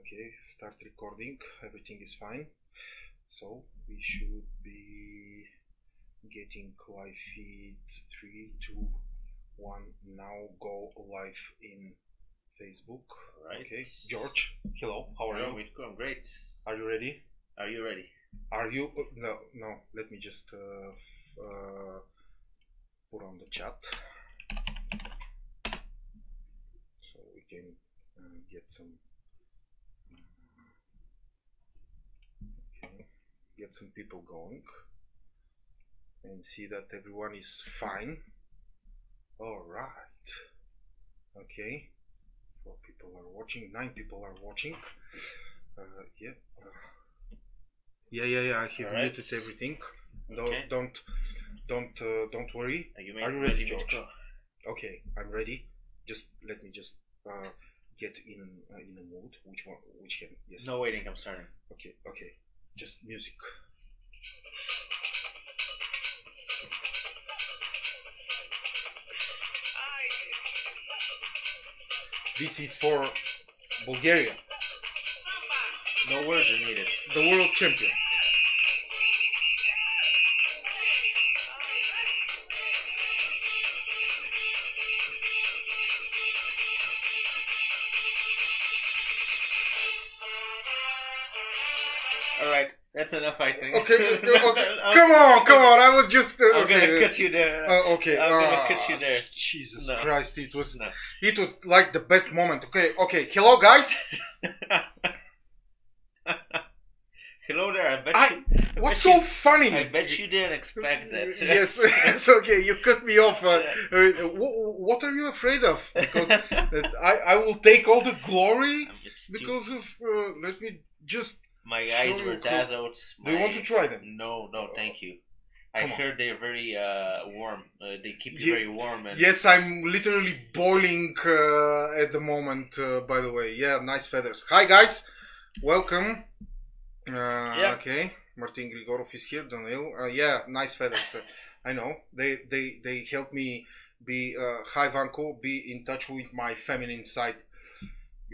Okay, start recording. Everything is fine. So we should be getting live feed 3, 2, 1. Now go live in Facebook. Right. Okay, George. Hello. How are you? I'm great. Are you ready? Are you ready? Are you? No, no. Let me just put on the chat so we can get some. Get some people going and see that everyone is fine. All right. Okay. 4 people are watching. 9 people are watching. Yeah. Yeah. I have muted everything. Okay. Don't worry. Are you ready, George? Okay, I'm ready. Just let me just get in a mood. Which one? Which can? Yes. No waiting. I'm starting. Okay. Just music. This is for Bulgaria. No words are needed. The world champion. All right, that's enough, I think. Okay. Come on. I was just. I'm gonna cut you there. Okay. I'm gonna cut you there. Jesus No. Christ! It was. No. It was like the best moment. Okay. Hello, guys. Hello there. I bet What's you, so funny? I bet you didn't expect that. Yes, it's okay. You cut me off. What are you afraid of? Because I will take all the glory because of. Let me just. My eyes were dazzled. Do you want to try them? No, thank you. I heard they're very warm. They keep you very warm. And yes, I'm literally boiling at the moment. By the way, yeah, nice feathers. Hi guys, welcome. Okay, Martin Grigorov is here. Daniel, yeah, nice feathers. I know they help me be. Hi Vanko, be in touch with my feminine side.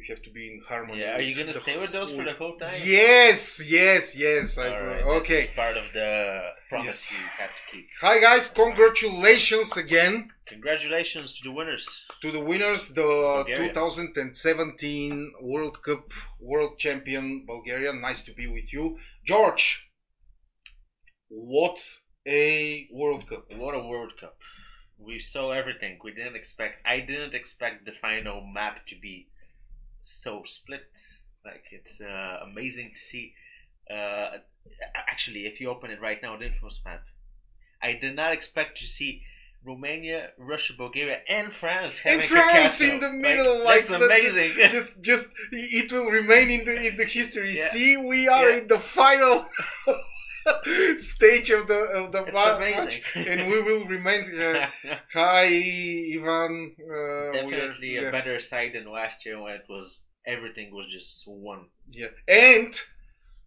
You have to be in harmony. Yeah, are you gonna stay with those for the whole time? Yes. Right, Okay. This is part of the promise you have to keep. Hi guys, congratulations again. Congratulations to the winners. To the winners, the Bulgaria. 2017 World Cup World Champion Bulgaria. Nice to be with you, George. What a World Cup! What a World Cup! We saw everything. I didn't expect the final map to be so split. Like, it's amazing to see. Actually, if you open it right now, the influence map, I did not expect to see Romania, Russia, Bulgaria, and France having France a in the middle. Like that's amazing. Just it will remain in the history. Yeah. See, we are in the final stage of the match, and we will remain. Hi, Ivan. Definitely a better side than last year when everything was just one. Yeah, and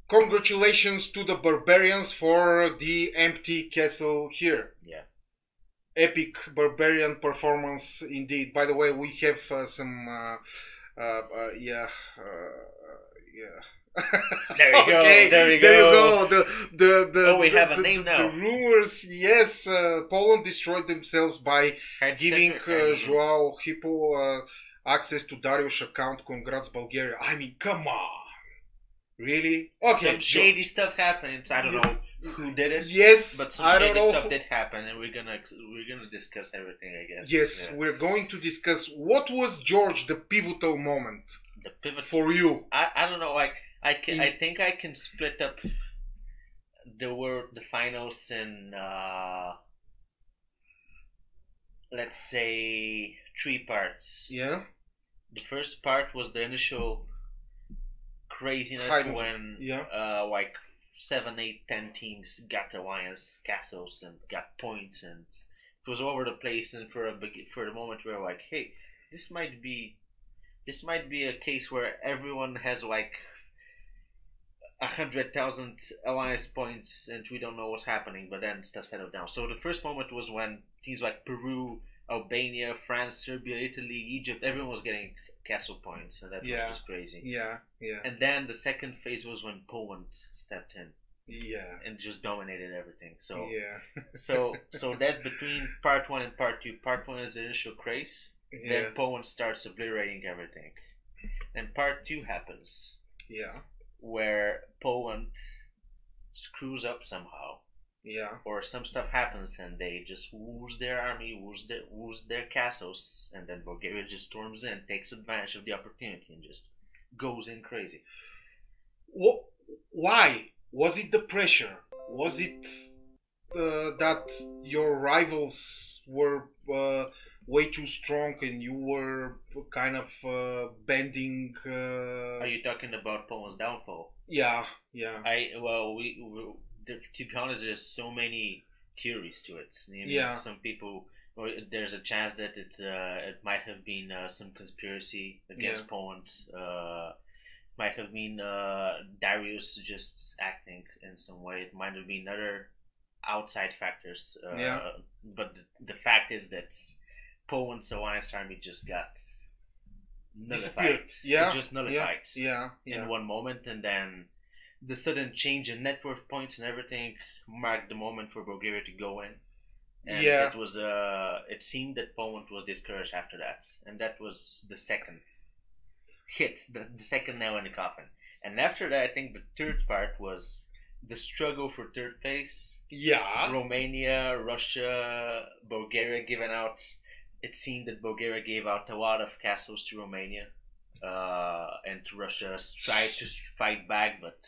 congratulations to the barbarians for the empty castle here. Yeah. Epic barbarian performance indeed. By the way, we have some yeah. There you go. There you go. We have a name now. The rumors, yes. Poland destroyed themselves by giving Joao Hippo access to Dariush's account. Congrats, Bulgaria. I mean, come on. Really? Okay. Some shady stuff happened. I don't know who did it. Yes, but some shady stuff did happen, and we're gonna discuss everything, I guess. Yes, we're going to discuss what was, George, the pivotal moment. The pivotal for you. I don't know. I think I can split up the finals in let's say 3 parts. Yeah. The first part was the initial craziness when like 7, 8, 10 teams got alliance castles and got points, and it was all over the place. And for the moment we were like, hey, this might be a case where everyone has like 100,000 alliance points and we don't know what's happening. But then stuff settled down. So the first moment was when teams like Peru, Albania, France, Serbia, Italy, Egypt, everyone was getting castle points, and that was just crazy. Yeah, yeah. And then the second phase was when Poland stepped in. Yeah. And just dominated everything. So yeah. so that's between part 1 and part 2. Part 1 is the initial craze. Then Poland starts obliterating everything. And part 2 happens. Yeah. Where Poland screws up somehow. Yeah. Or some stuff happens and they just lose their army, lose their castles, and then Bulgaria just storms in, takes advantage of the opportunity, and just goes in crazy. Why? Was it the pressure? Was it that your rivals were way too strong and you were kind of bending? Are you talking about Poland's downfall? Yeah, yeah. To be honest, there's so many theories to it. Some people, there's a chance that it might have been some conspiracy against Poland. Might have been Darius just acting in some way. It might have been other outside factors. But the fact is that Poland's alliance army just got nullified. Yeah. Just nullified. Yeah. In one moment, and then the sudden change in net worth points and everything marked the moment for Bulgaria to go in. And it was it seemed that Poland was discouraged after that. And that was the second hit, the second nail in the coffin. And after that, I think the third part was the struggle for third place. Yeah. Romania, Russia, Bulgaria given out. It seemed that Bulgaria gave out a lot of castles to Romania. And Russia tried to fight back, but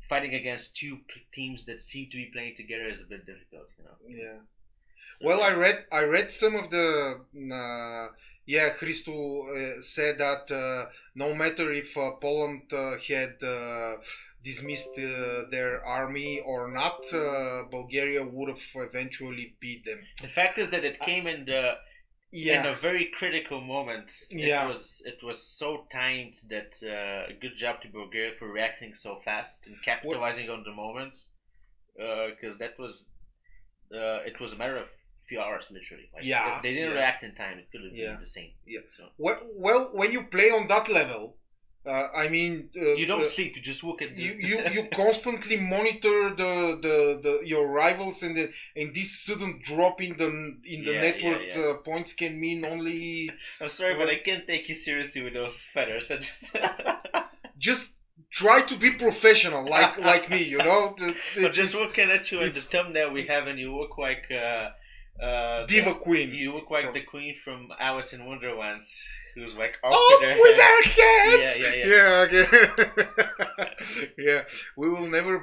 fighting against two teams that seem to be playing together is a bit difficult, Yeah. So, well, I read some of the Christo said that no matter if Poland had dismissed their army or not, Bulgaria would have eventually beat them. The fact is that it came in a very critical moment. It was so timed that a good job to Bulgaria for reacting so fast and capitalizing on the moment, because that was it was a matter of few hours, literally. If they didn't react in time, it could have been the same. So. Well, when you play on that level, I mean, you don't sleep. You just look at you constantly monitor your rivals, and this sudden drop in the network points can mean only. I'm sorry, but I can't take you seriously with those feathers. I just try to be professional, like me. But just looking at you in the thumbnail we have, and you look like Diva Queen. You look like the queen from Alice in Wonderland, who's like off with their heads. Yeah. Okay. Yeah. We will never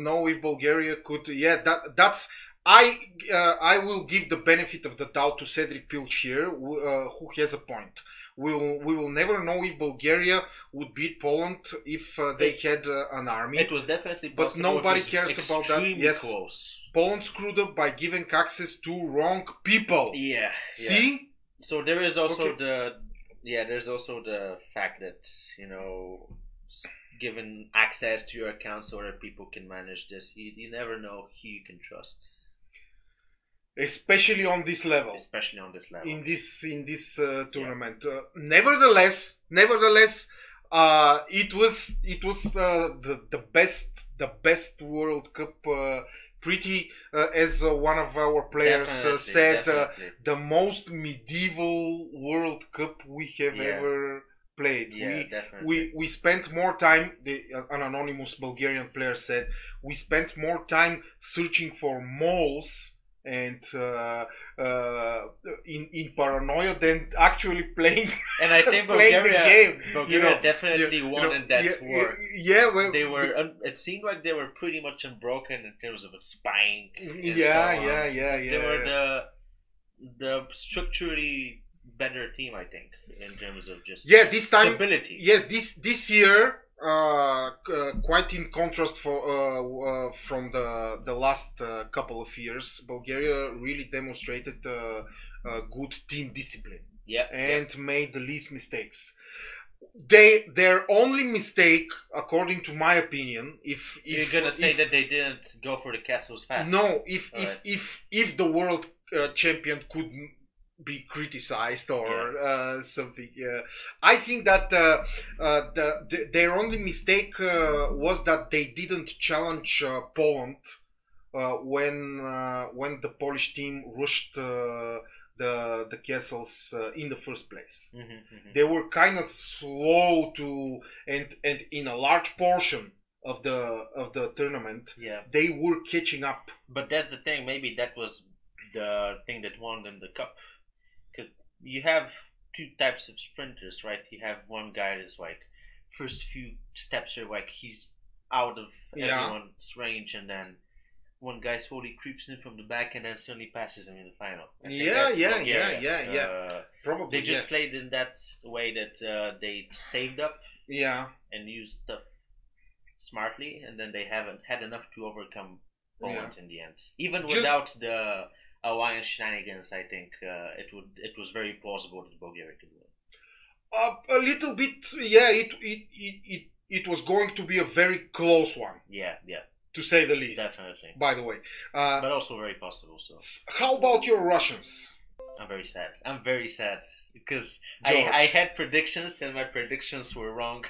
know if Bulgaria could. Yeah. That's. I will give the benefit of the doubt to Cedric Pilch here, who has a point. We will never know if Bulgaria would beat Poland if they had an army. It was definitely possible. But nobody cares about that. Yes. Close. Poland screwed up by giving access to wrong people. Yeah. See? So there is also there's also the fact that, given access to your accounts so other people can manage this, you never know who you can trust. Especially on this level. In this tournament. Nevertheless, it was the best World Cup. Pretty, as one of our players said, the most medieval World Cup we have ever played. We spent more time. An anonymous Bulgarian player said we spent more time searching for moles and in paranoia than actually playing. And I think Bulgaria definitely won in that war. They were. It seemed like they were pretty much unbroken in terms of spying. They were the structurally better team, I think, in terms of just this time, stability. Yes, this year. Quite in contrast from the last couple of years, Bulgaria really demonstrated good team discipline and made the least mistakes. Their only mistake, according to my opinion, if you're gonna say that they didn't go for the castles fast. No, if the world champion could be criticized or something. I think that their only mistake was that they didn't challenge Poland when the Polish team rushed the castles in the first place. They were kind of slow to, and in a large portion of the tournament, they were catching up. But that's the thing. Maybe that was the thing that won them the cup. Because you have two types of sprinters, right? You have one guy that's like first few steps are like he's out of everyone's range, and then one guy slowly creeps in from the back and then suddenly passes him in the final. Probably they just played in that way that they saved up, and used stuff smartly, and then they haven't had enough to overcome Poland in the end. Even without the alliance shenanigans, I think it was very plausible that Bulgaria could win. A little bit, it was going to be a very close one. To say the least. Definitely. By the way. But also very possible. So. How about your Russians? I'm very sad. Because I had predictions and my predictions were wrong.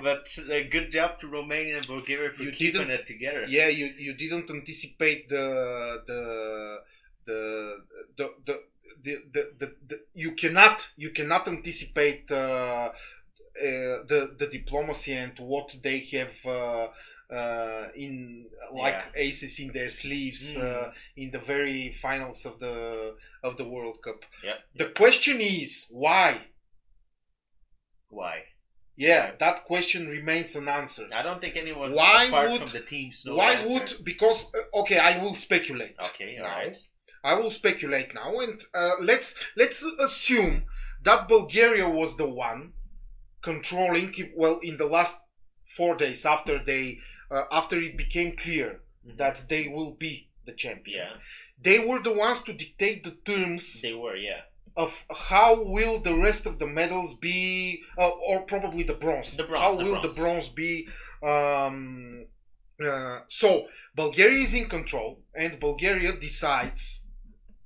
But good job to Romania and Bulgaria for keeping it together. Yeah, you didn't anticipate you cannot anticipate the diplomacy and what they have in aces in their sleeves in the very finals of the World Cup. The question is why? That question remains unanswered. I don't think anyone apart from the teams knows. Because I will speculate. Okay, all right. I will speculate now, and let's assume that Bulgaria was the one controlling. Well, in the last 4 days after it became clear that they will be the champion, they were the ones to dictate the terms. They were, of how will the rest of the medals be, or probably the bronze. How will the bronze be? So Bulgaria is in control, and Bulgaria decides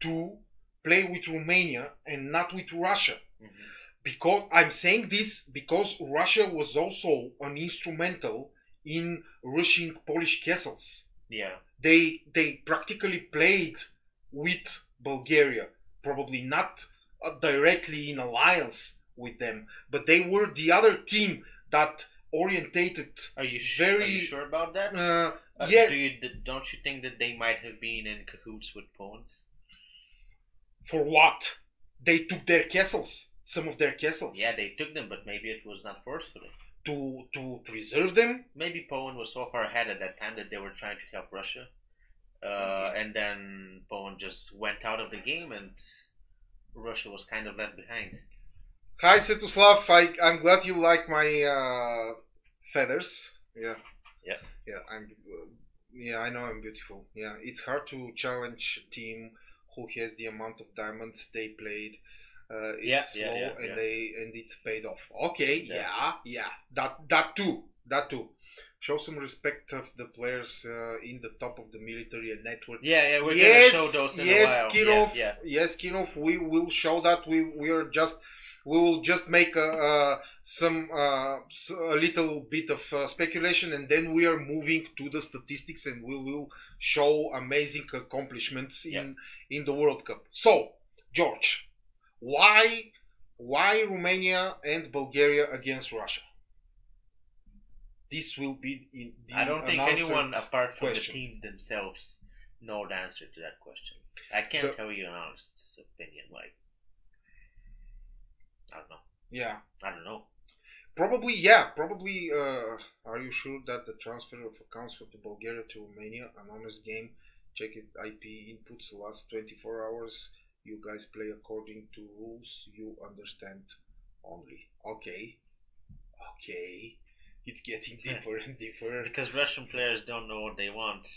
to play with Romania and not with Russia. Because I'm saying this because Russia was also an instrumental in rushing Polish castles. They practically played with Bulgaria, probably not directly in alliance with them, but they were the other team that orientated. Are you sure about that? Don't you think that they might have been in cahoots with Poland? For what? They took their castles. Some of their castles. Yeah, they took them, but maybe it was not forcefully. To preserve them? Maybe Poland was so far ahead at that time that they were trying to help Russia. And then Poland just went out of the game and Russia was kind of left behind. Hi, Svetoslav. I'm glad you like my feathers. I know I'm beautiful. It's hard to challenge a team who has the amount of diamonds they played. It's slow and it's paid off. That too. Show some respect of the players in the top of the military and network. We're gonna show those in a while. Yes, Kinov, we will show that. We will just make a little bit of speculation, and then we are moving to the statistics, and we will show amazing accomplishments in the World Cup. So, George, why Romania and Bulgaria against Russia? This will be I don't think anyone apart from the teams themselves know the answer to that question. I can't tell you an honest opinion. I don't know. I don't know. Probably. Are you sure that the transfer of accounts from Bulgaria to Romania, an honest game? Check it. IP inputs last 24 hours. You guys play according to rules you understand only. Okay. It's getting deeper and deeper. Because Russian players don't know what they want.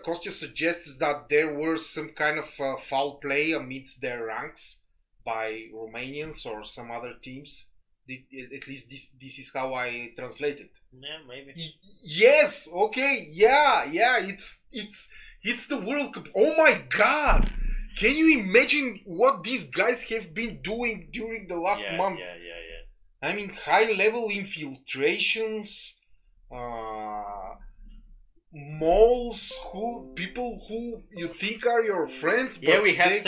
Kostya suggests that there were some kind of foul play amidst their ranks by Romanians or some other teams? At least this is how I translate it. Yeah, maybe. Yes. Okay. Yeah. It's the World Cup. Oh my God! Can you imagine what these guys have been doing during the last month? Yeah. I mean, high-level infiltrations, moles, people who you think are your friends. But yeah, we had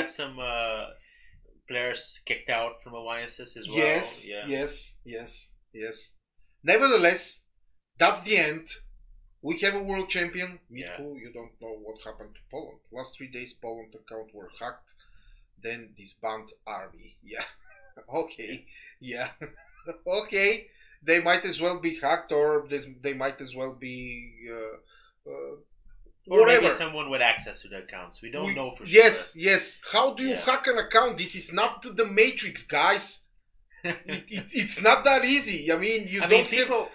some players kicked out from alliances as well. Yes. Nevertheless, that's the end. We have a world champion. Who you don't know what happened to Poland. Last 3 days, Poland account were hacked. Then disbanded army. Yeah. Okay. Yeah. Okay. They might as well be hacked, or they might as well be or maybe someone with access to the accounts. We don't know for sure. Yes. How do you hack an account? This is not the Matrix, guys. It's not that easy. I mean, people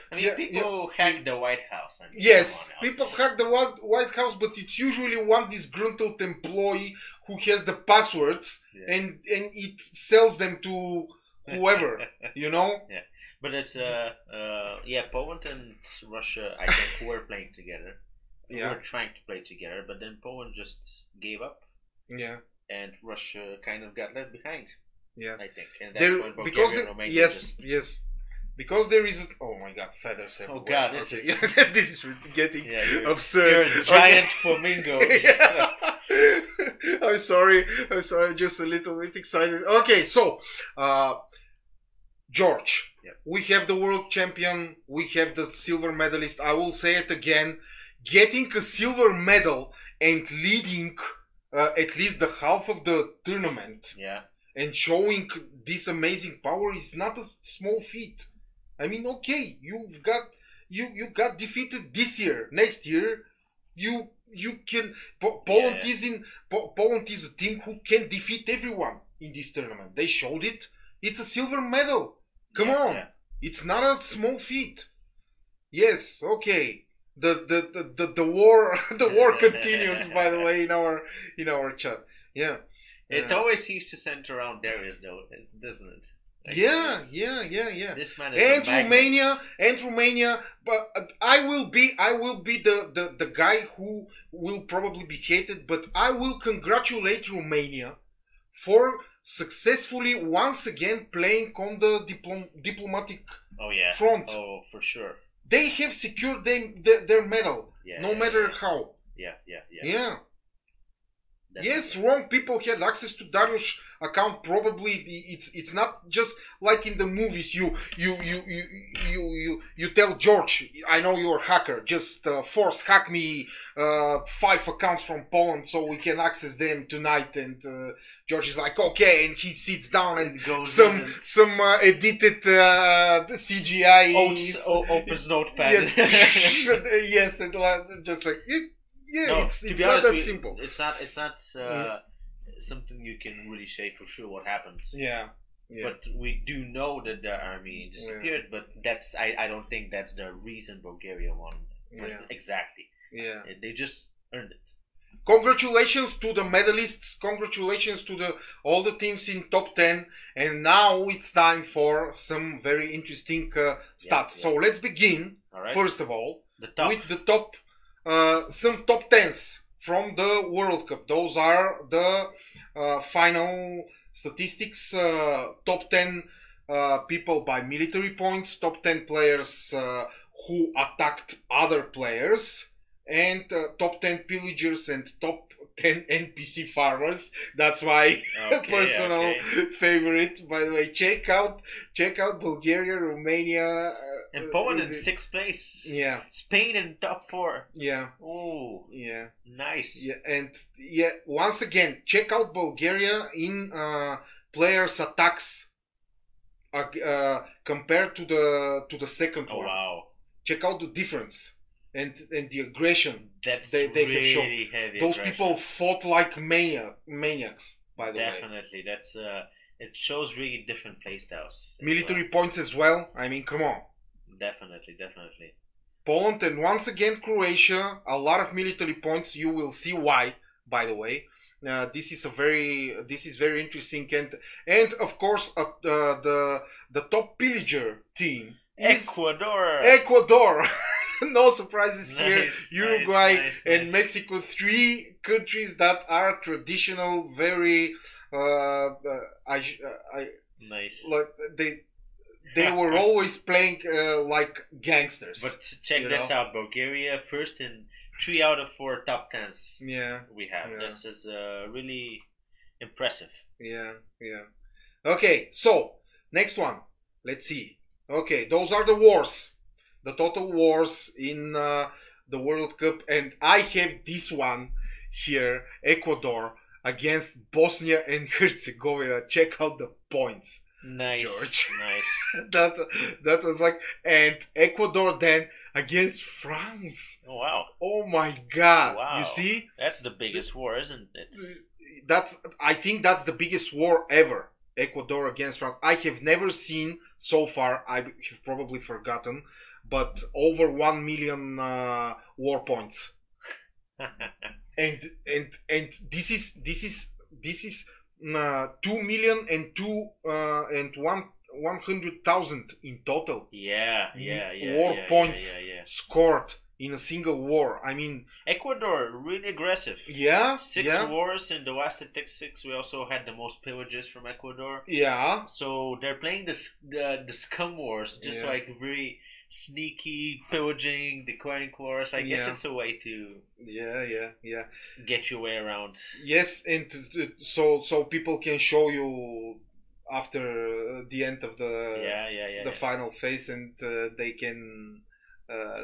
hack the White House. Yes, people hack the White House, but it's usually one disgruntled employee who has the passwords and it sells them to whoever, you know. Yeah, but it's Poland and Russia, I think, were playing together. Yeah, were trying to play together, but then Poland just gave up. Yeah, and Russia kind of got left behind. Yeah, I think, and that's when Bulgaria and Romania yes, because there is oh my God, feathers everywhere. Oh God, this is getting absurd. You're a giant flamingo. I'm sorry, just a little bit excited. Okay, so George, we have the world champion, we have the silver medalist. I will say it again, getting a silver medal and leading at least the half of the tournament. Yeah. And showing this amazing power is not a small feat. I mean, okay, you got defeated this year. Next year, you can. Poland is a team who can defeat everyone in this tournament. They showed it. It's a silver medal. Come on, it's not a small feat. Yes, okay. The war continues. By the way, in our chat. Yeah. It always seems to center around Darius, though, doesn't it? Like, yeah. This man is Romania, but I will be the guy who will probably be hated, but I will congratulate Romania for successfully once again playing on the diplomatic front. Oh, for sure. They have secured their medal, no matter how. Yeah. Yes, wrong people had access to Darius' account. Probably it's not just like in the movies. You tell George, I know you're a hacker. Just force hack me 5 accounts from Poland so we can access them tonight. And George is like, okay, and he sits down and goes some edited CGI opens Notepad. Yes, and just like it. Yeah, no, it's not that simple. It's not something you can really say for sure what happened. Yeah. But we do know that the army disappeared. But that's I don't think that's the reason Bulgaria won. Exactly. Yeah. They just earned it. Congratulations to the medalists. Congratulations to all the teams in top 10. And now it's time for some very interesting stats. So let's begin. First of all, with the top. Some top 10s from the World Cup. Those are the final statistics. Top 10 people by military points. Top 10 players who attacked other players. And top 10 pillagers and top 10 NPC farmers. That's my personal favorite. By the way, check out Bulgaria, Romania. And Poland in 6th place. Yeah. Spain in top 4. Yeah. Oh. Yeah. Nice. Yeah, and once again, check out Bulgaria in players' attacks compared to the second one. Wow. Check out the difference and the aggression they really have shown. Heavy Those aggression. people fought like maniacs. By the way. Definitely, that's it shows really different playstyles. Military points as well. I mean, come on. Definitely. Poland and once again Croatia, a lot of military points. You will see why, by the way. This is very interesting, and of course the top pillager team is Ecuador. No surprises here. Uruguay and Mexico, 3 countries that are traditional, very nice. Like they were always playing like gangsters. But check this out: Bulgaria first in 3 out of 4 top 10s. Yeah, we have. Yeah. This is really impressive. Yeah. Okay, so next one. Let's see. Okay, those are the wars, the total wars in the World Cup, and I have this one here: Ecuador against Bosnia and Herzegovina. Check out the points. Nice, George. Nice. that was like, and Ecuador then against France. Oh wow! Oh my God! Wow. You see, that's the biggest war, isn't it? I think that's the biggest war ever. Ecuador against France. I have never seen so far. I have probably forgotten, but over 1 million war points. and this is 2,000,000 and 100,000 in total. Yeah. War points scored in a single war. I mean, Ecuador really aggressive. Yeah, 6 wars in the West Statistics. We also had the most pillages from Ecuador. Yeah. So they're playing the scum wars, just like very sneaky pillaging, declaring wars. I guess it's a way to get your way around. Yes, and so people can show you after the end of the final phase, and they can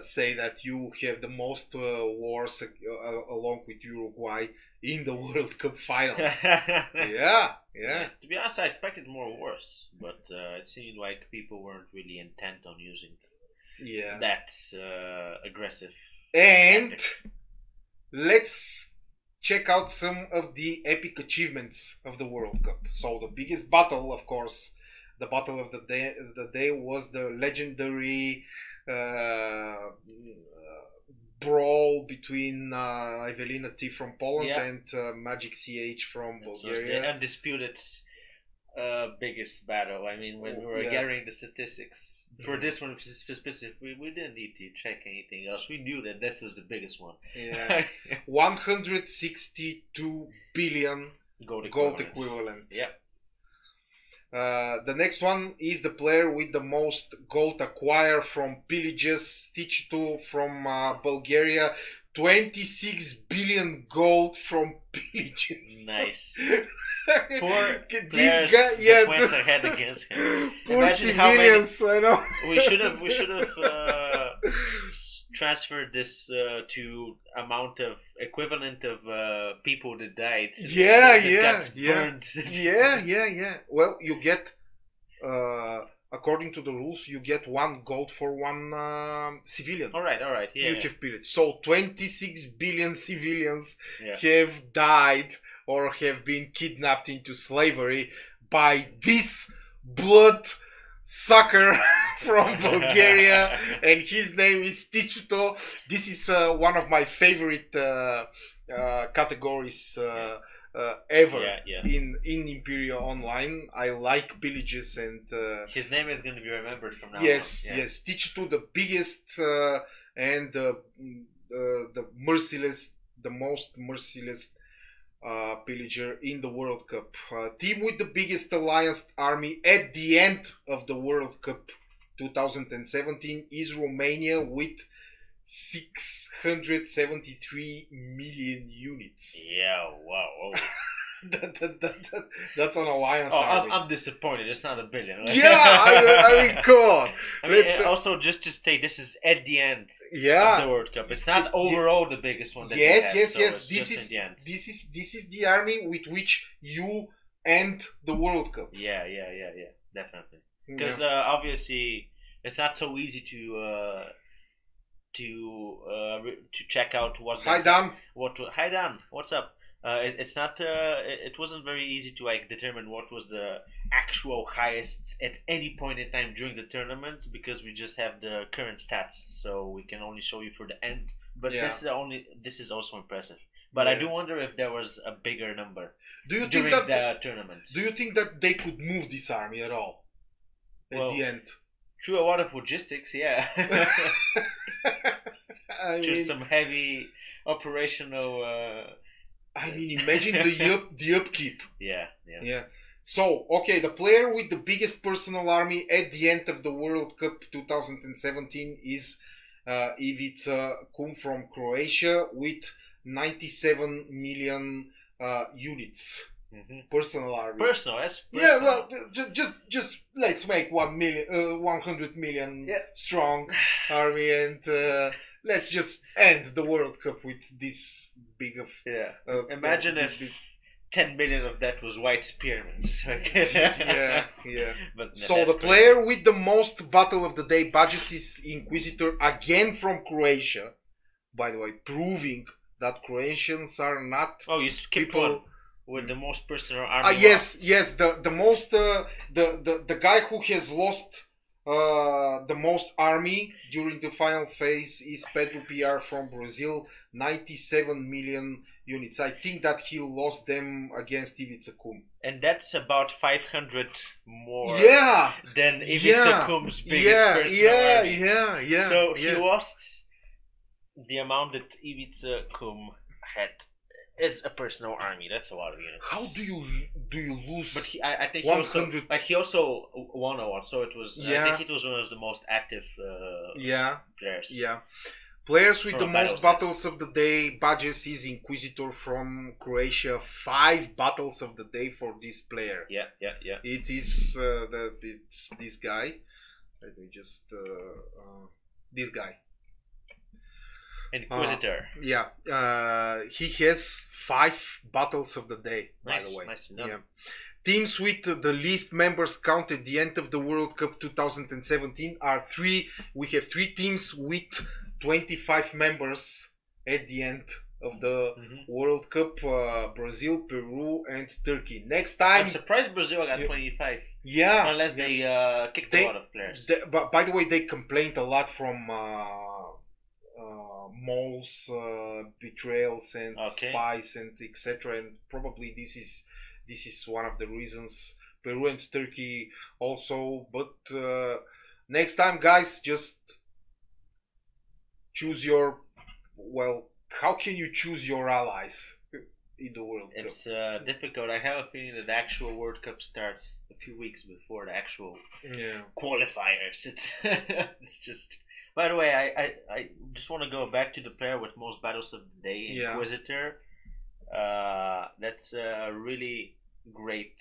say that you have the most wars along with Uruguay in the World Cup finals. Yeah. Nice. To be honest, I expected more wars, but it seemed like people weren't really intent on using that aggressive. And tactic. Let's check out some of the epic achievements of the World Cup. So the biggest battle, of course, the battle of the day was the legendary brawl between Evelina T from Poland and Magic CH from Bulgaria. So the undisputed biggest battle. I mean, when we were gathering the statistics for this one specifically, we didn't need to check anything else. We knew that this was the biggest one. Yeah, 162 billion gold equivalent. Yeah. The next one is the player with the most gold acquired from pillages, Stitch2 from Bulgaria. 26 billion gold from pillages. Nice. Poor this guy, went ahead against him. Poor civilians, I know. We should have transferred this to amount of equivalent of people that died. Burned. Yeah. Well, you get according to the rules, you get 1 gold for 1 civilian. All right. Yeah. You have pillaged. So 26 billion civilians have died or have been kidnapped into slavery by this blood sucker from Bulgaria, and his name is Stitch2. This is one of my favorite categories ever in Imperia Online. I like pillages, and his name is going to be remembered from now on. Yes, Stitch2, the biggest and the most merciless pillager in the World Cup. Team with the biggest alliance army at the end of the World Cup 2017 is Romania with 673 million units. Yeah, wow. That's an alliance army. I'm disappointed. It's not a billion. Right? I mean, come on. Also, just to state, this is at the end of the World Cup. It's not overall the biggest one. Yes. This is the army with which you end the World Cup. Yeah, definitely. Because obviously, it's not so easy to check out what's. Hi Dan. Hi Dan. What's up? It's not. It wasn't very easy to determine what was the actual highest at any point in time during the tournament, because we just have the current stats, so we can only show you for the end. But this is also impressive. But I do wonder if there was a bigger number during the tournament. Do you think that they could move this army at all at the end? Through a lot of logistics, yeah. Just some heavy operational. I mean, imagine the upkeep. Yeah. So, okay, the player with the biggest personal army at the end of the World Cup 2017 is Ivica Kum from Croatia with 97 million units. Personal army. That's personal. Yeah, well, just let's make 100 million strong army, and let's just end the World Cup with this big of. Imagine if 10 million of that was white spearmen. yeah. But so the player with the most Battle of the Day badges is Inquisitor, again from Croatia. By the way, proving that Croatians are not. Oh, you skipped one. With the most personal army. Yes. The most the guy who has lost the most army during the final phase is Pedro PR from Brazil, 97 million units. I think that he lost them against Ivica Kum. And that's about 500 more than Ivica Kum's biggest personal army. Yeah. So he lost the amount that Ivica Kum had. Is a personal army. That's a lot of units. How do you lose? But I think he also won a lot. So it was. I think it was one of the most active. Players. Yeah. Players with the most battles of the day badges is Inquisitor from Croatia. 5 battles of the day for this player. Yeah. It is it's this guy. Let me just this guy. Inquisitor. He has 5 battles of the day, by the way. Nice to know. Teams with the least members count at the end of the World Cup 2017 are 3. We have 3 teams with 25 members at the end of the World Cup: Brazil, Peru, and Turkey. Next time, I'm surprised Brazil got 25. Yeah, unless they kicked a lot of players. But by the way, they complained a lot from moles, betrayals, and spies, and etc. And probably this is one of the reasons. Peru and Turkey also. But next time, guys, just choose your. Well, how can you choose your allies in the World Cup? It's difficult. I have a feeling that the actual World Cup starts a few weeks before the actual qualifiers. It's just. By the way, I just want to go back to the player with most battles of the day, Inquisitor. That's a really great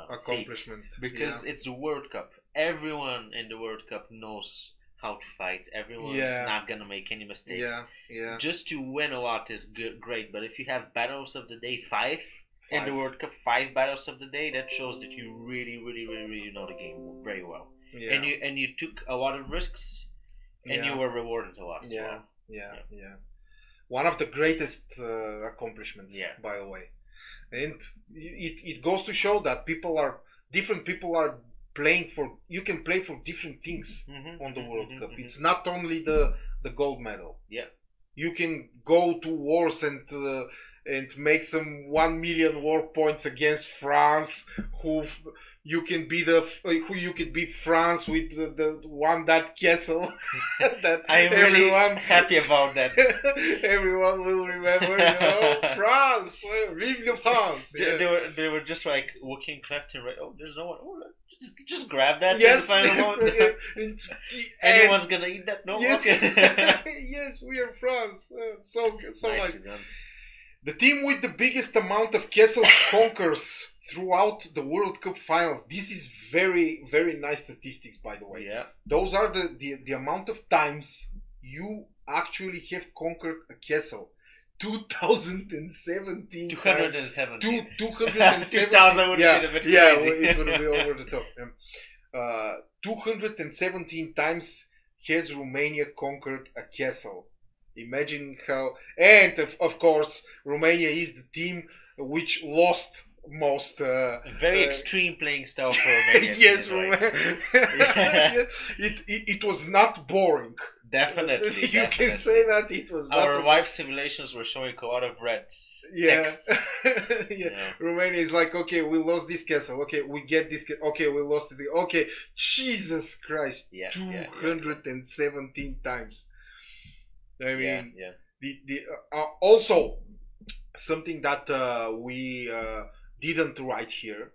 accomplishment because it's a World Cup. Everyone in the World Cup knows how to fight. Everyone's not gonna make any mistakes. Just to win a lot is great, but if you have battles of the day 5 in the World Cup, 5 battles of the day, that shows that you really know the game very well. And you took a lot of risks. And you were rewarded a lot. One of the greatest accomplishments, by the way. And it goes to show that different people are playing for. You can play for different things on the World Cup. It's not only the gold medal. You can go to wars and make some 1 million war points against France. You can be France with the one that castle. That I'm really happy about that. Everyone will remember, France, vive la France. They were just like looking left and right. Oh, there's no one. Oh, just grab that. Yes. Anyone's gonna eat that? No. Yes. Okay. Yes, we are France. So nice. The team with the biggest amount of castles conquers throughout the World Cup finals. This is very, very nice statistics, by the way. Those are the amount of times you actually have conquered a castle. 2,017 217. 217. 2,000 would be a bit crazy. It would be over the top. 217 times has Romania conquered a castle. Imagine how, and of course, Romania is the team which lost most. Very extreme playing style for Romania. Yes, it was not boring. Definitely. You can say that it was our wife simulations were showing a lot of reds. Yeah. Yeah. Romania is like, okay, we lost this castle. Okay, we get this. Okay, we lost it. Okay, Jesus Christ, 217 times. I mean, the also something that we didn't write here,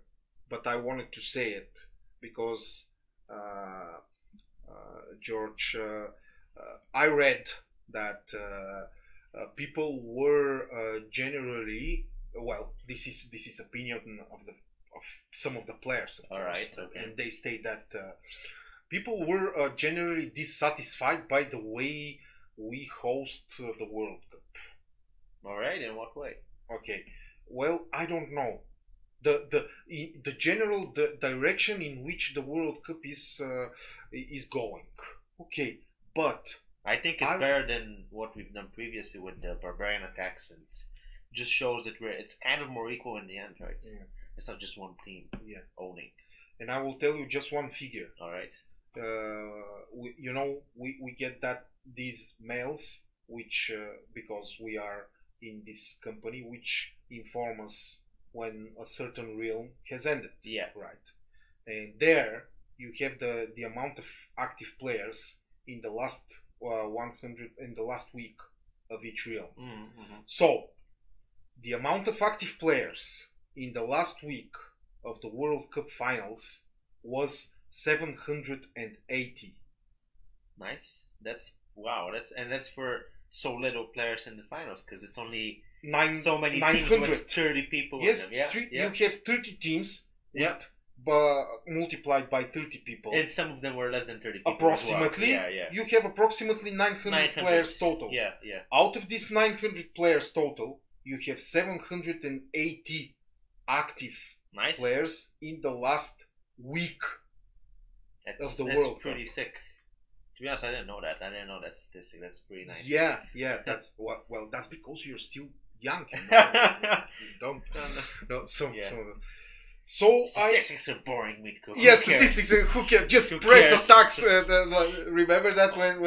but I wanted to say it because George, I read that people were generally, well, this is opinion of some of the players, of course, okay. and they state that people were generally dissatisfied by the way we host the World Cup. All right, in what way? Okay, well, I don't know. The general direction in which the World Cup is going. Okay, but I think it's better than what we've done previously with the barbarian attacks, and just shows that it's kind of more equal in the end, right? Yeah. It's not just one team owning. And I will tell you just one figure. All right. We get that these mails, which because we are in this company, which inform us when a certain realm has ended. Yeah. Right. And there you have the amount of active players in the last 100 in the last week of each realm. Mm-hmm. So the amount of active players in the last week of the World Cup finals was 780. Nice. That's wow. That's for so little players in the finals, because it's only so many 900. teams with 30 people. Yes, in them. You have 30 teams. Yeah. But multiplied by 30 people. And some of them were less than 30 people. Approximately. Well. Yeah. You have approximately 900 players total. Yeah. Out of these 900 players total, you have 780 active players in the last week of the World Cup. That's pretty sick. To be honest, I didn't know that. I didn't know that statistic. That's pretty nice. Yeah. That's well. That's because you're still young. You don't. No. So statistics are boring, Mitko. Yeah, statistics. Who cares? Just press attacks. Remember that when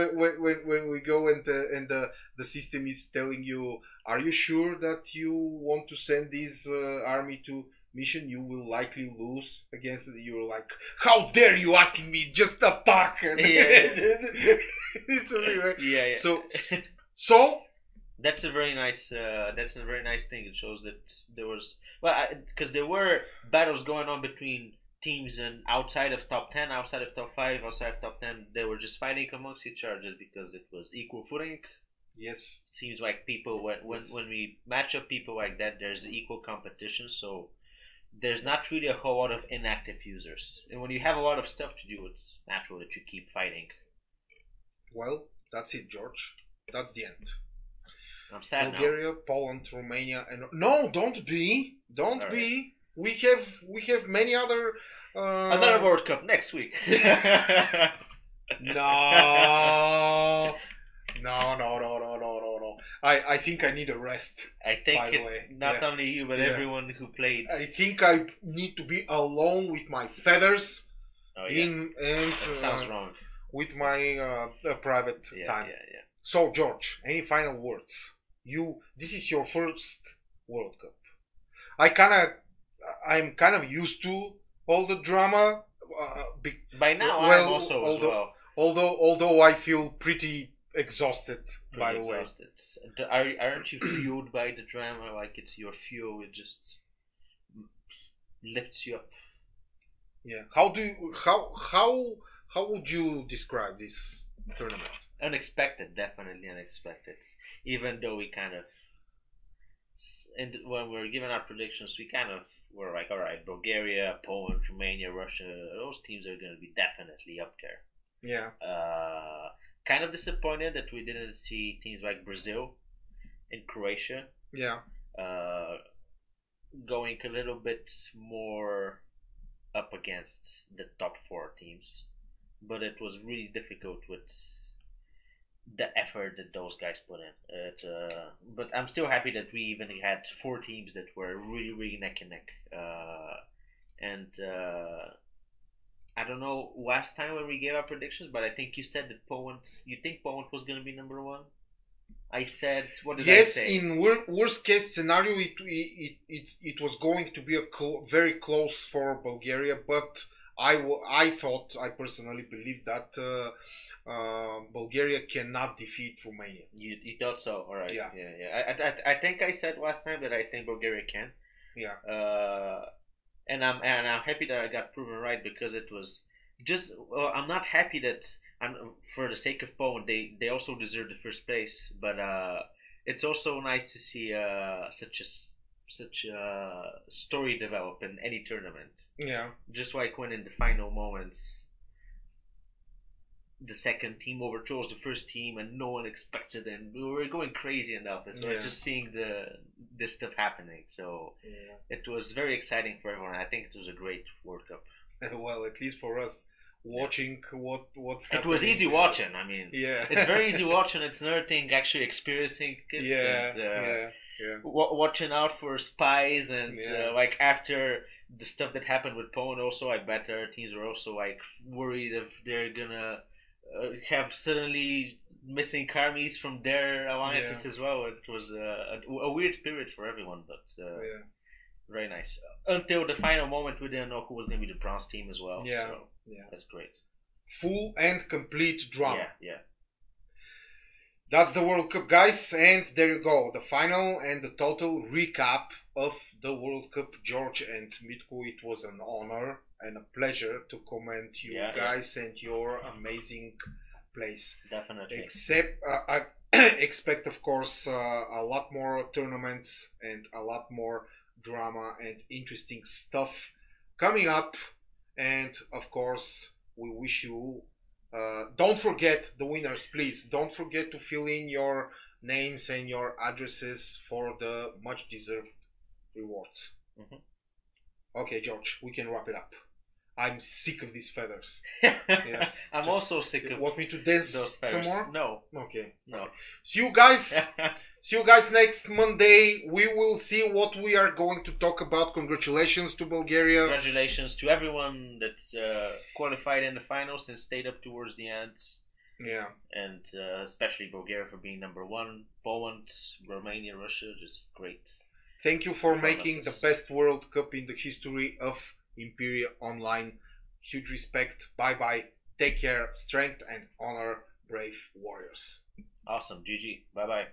we go and the system is telling you, are you sure that you want to send this army to mission? You will likely lose against it. You're like, how dare you asking me? Just attack. It's really So that's a very nice. That's a very nice thing. It shows that there was because there were battles going on between teams and outside of top 10, outside of top 5, outside of top 10. They were just fighting amongst each other just because it was equal footing. Yes, it seems like people when we match up people like that, there's equal competition. So there's not really a whole lot of inactive users, and when you have a lot of stuff to do, it's natural that you keep fighting. Well, that's it, George. That's the end. I'm sad Bulgaria, now. Poland, Romania, and no, don't be. We have many other. Another World Cup next week. No. I think I need a rest. I think not only you, but everyone who played. I think I need to be alone with my feathers. That sounds wrong. With my private time. Yeah. So, George, any final words? This is your first World Cup. I'm kind of used to all the drama. By now, I'm also as well. Although I feel pretty exhausted. By the way, aren't you fueled by the drama? Like it's your fuel. It just lifts you up. Yeah. How would you describe this tournament? Unexpected, definitely unexpected. Even though we kind of, when we were giving our predictions, we kind of were like, all right, Bulgaria, Poland, Romania, Russia, those teams are going to be definitely up there. Yeah. Kind of disappointed that we didn't see teams like Brazil and Croatia. Yeah. Going a little bit more up against the top 4 teams. But it was really difficult with the effort that those guys put in. But I'm still happy that we even had 4 teams that were really, really neck and neck. I don't know last time when we gave our predictions, but I think you said that Poland. You think Poland was going to be number one? I said, what did I say? Yes, in worst case scenario, it was going to be a very close for Bulgaria, but I personally believe that Bulgaria cannot defeat Romania. You thought so? All right. Yeah. I think I said last time that I think Bulgaria can. Yeah. And I'm happy that I got proven right, because it was just. I'm not happy that. For the sake of Poland, they also deserve the first place, but it's also nice to see such a story develop in any tournament. Yeah. Just like when in the final moments, the second team overthrows the first team and no one expects it, and we were going crazy in the office. We're just seeing this stuff happening, so it was very exciting for everyone. I think it was a great World Cup. Well, at least for us. Watching what's happening. It was easy watching. I mean, yeah, it's very easy watching. It's another thing actually experiencing it. Watching out for spies and like after the stuff that happened with Poland. Also, I bet our teams were also like worried if they're gonna have suddenly missing armies from their alliances as well. It was a weird period for everyone, but very nice. Until the final moment, we didn't know who was going to be the bronze team as well. Yeah, so that's great. Full and complete drama. Yeah. That's the World Cup, guys, and there you go. The final and the total recap of the World Cup, George and Mitko. It was an honor and a pleasure to comment you guys and your amazing plays. Definitely. I expect, of course, a lot more tournaments and a lot more drama and interesting stuff coming up, and of course we wish you don't forget the winners, please don't forget to fill in your names and your addresses for the much deserved rewards. Okay, George, we can wrap it up. I'm sick of these feathers. I'm also sick of. Want me to dance those feathers? some more? No. Okay. No. See you guys. See you guys next Monday. We will see what we are going to talk about. Congratulations to Bulgaria. Congratulations to everyone that qualified in the finals and stayed up towards the end. Yeah. And especially Bulgaria for being number one. Poland, Romania, Russia, just great. Thank you for making the best World Cup in the history of Imperia Online. Huge respect. Bye bye. Take care. Strength and honor, brave warriors. Awesome. GG. Bye bye.